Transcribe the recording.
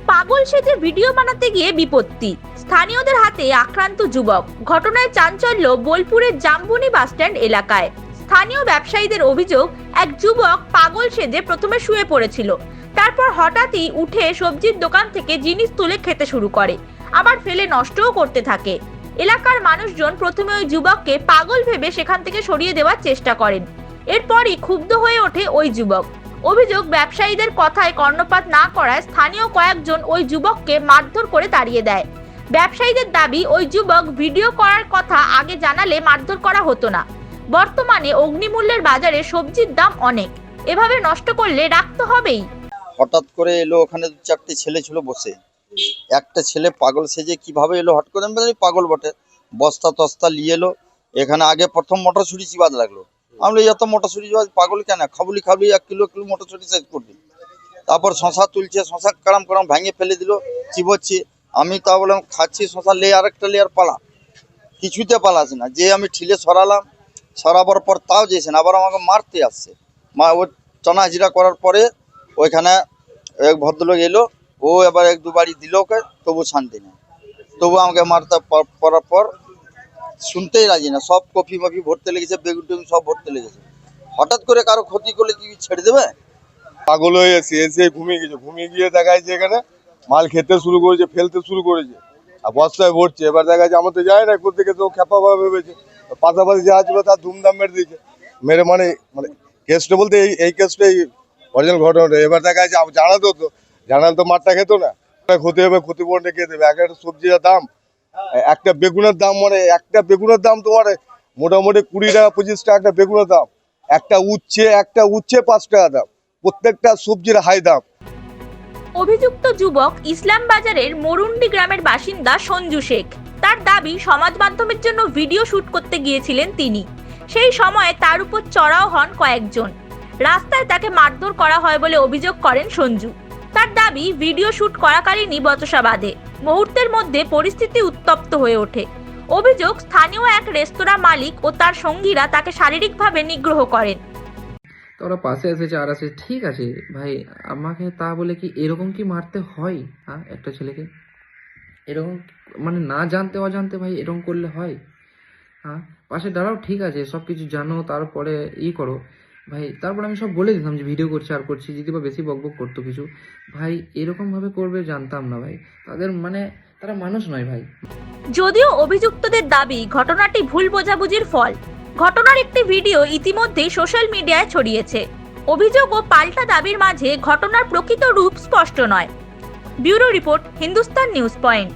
পাগল সেজে ভিডিও বানাতে গিয়ে বিপত্তি, স্থানীয়দের হাতে আক্রান্ত যুবক। ঘটনায় চাঞ্চল্য বোলপুরের জামবনি বাসস্ট্যান্ড এলাকায়। স্থানীয় ব্যবসায়ীদের অভিযোগ, এক যুবক পাগল সেজে প্রথমে শুয়ে পড়েছিল, তারপর হঠাৎই উঠে সবজির দোকান থেকে জিনিস তুলে খেতে শুরু করে, আবার ফেলে নষ্টও করতে থাকে। এলাকার মানুষজন প্রথমে ওই যুবককে পাগল ভেবে সেখান থেকে সরিয়ে দেওয়ার চেষ্টা করেন। এরপরই ক্ষুব্ধ হয়ে ওঠে ওই যুবক। অভিযোগ, ব্যবসায়ীদের কথায় কর্ণপাত না করায় স্থানীয় কয়েকজন ওই যুবককে মারধর করে তাড়িয়ে দেয়। ব্যবসায়ীদের দাবি, ওই যুবক ভিডিও করার কথা আগে জানালে মারধর করা হতো না। বর্তমানে অগ্নিমূল্যের বাজারে সবজির দাম অনেক, এভাবে নষ্ট করলে রাখতে হবেই। হঠাৎ করে এলো, ওখানে দু চারটে ছেলে ছিল বসে। একটা ছেলে পাগল সেজে কিভাবে এলো, হট করে আমি পাগল বটে, বস্তা তস্তা নিয়ে এলো। এখানে আগে প্রথম মটরশুঁটি চিবাদ লাগলো। আমি এত মটরশুঁটি চিবাদ, পাগল কেন, খাবলি 1 কিলো মটরশুঁটি শেষ করবি। তারপর শশা তুলছে, শশা কারাম কারাম ভাঙে ফেলে দিল, চিবোচ্ছি। আমি তা বললাম খাচ্ছি শশা, লে আরেকটা লেয়ার পালা, কিছুতে পালাস না। যে আমি ঠিলে সরালাম, সরাবার পর তাও যেছেন, আবার আমাকে মারতে আসছে। ও চনা হাজিরা করার পরে ওইখানে এক ভদ্রলোক এলো, ও এবার 1-2 বাড়ি দিল ওকে, তবু শান্তি নেই। তবু আমাকে মারতে পড়ার পর শুনতেই রাজি না। সব কফি মফি ভরতে লেগেছে, বেগুন টেগুন সব ভরতে লেগেছে। হঠাৎ করে কারো ক্ষতি করলে কি ছেড়ে দেবে? পাগল হয়ে এসে ঘুমিয়ে গেছে। ঘুমিয়ে গিয়ে দেখা যাচ্ছে এখানে মাল খেতে শুরু করেছে, ফেলতে শুরু করেছে, আর বস্তায় ভরছে। এবার দেখা যাচ্ছে আমাদের যায় না, কোথেকে তো খেপা ভাবে ভেবেছে, পাশাপাশি যা ছিল তার ধুমধাম মেরে দিয়েছে। মেরে মানে কেসটা বলতে এই কেসটাই অরিজিনাল ঘটনাটা। এবার দেখা যাচ্ছে জানাতো তো, জানালে তো মারটা খেতো না। ক্ষতি হবে, ক্ষতিপূরণটা কে দেবে? একটা সবজির দাম, একটা বেগুনের দাম, একটা বেগুনের দাম তোমার মোটামুটি 20 টাকা 25 টাকা একটা বেগুনের দাম। একটা উচ্ছে 5 টাকা দাম। প্রত্যেকটা সবজির হাই দাম। অভিযুক্ত যুবক ইসলাম বাজারের মরুন্ডি গ্রামের বাসিন্দা সঞ্জু শেখ। তার দাবি, সমাজ মাধ্যমের জন্য ভিডিও শুট করতে গিয়েছিলেন তিনি। সেই সময় তার উপর চড়াও হন কয়েকজন। রাস্তায় তাকে মারধর করা হয় বলে অভিযোগ করেন সঞ্জু। তার দাবি, ভিডিও শুট করাকালীনই বচসা বাঁধে। মুহূর্তের মধ্যে পরিস্থিতি উত্তপ্ত হয়ে ওঠে। অভিযোগ, স্থানীয় এক রেস্তোরাঁ মালিক ও তার সঙ্গীরা তাকে শারীরিকভাবে নিগ্রহ করেন। তো ওরা পাশে এসেছে আর আছে, ঠিক আছে ভাই, আমাকে তা বলে কি এরকম কি মারতে হয়? হ্যাঁ, একটা ছেলেকে এরকম মানে না জানতে অজান্তে ভাই এরকম করলে হয়? হ্যাঁ, পাশে দাঁড়াও, ঠিক আছে, সব কিছু জানো, তারপরে করো ভাই। তারপর আমি সব বলে দিতাম যে ভিডিও করছি আর করছি, যদি বা বেশি বকবক করতো কিছু। ভাই এরকম ভাবে করবে জানতাম না ভাই। তাদের তারা মানুষ নয় ভাই। যদিও অভিযুক্তদের দাবি ঘটনাটি ভুল বোঝাবুঝির ফল। ঘটনার একটি ভিডিও ইতিমধ্যেই সোশ্যাল মিডিয়ায় ছড়িয়েছে। অভিযোগ ও পাল্টা দাবির মাঝে ঘটনার প্রকৃত রূপ স্পষ্ট নয়। Bureau report, Hindustan news point.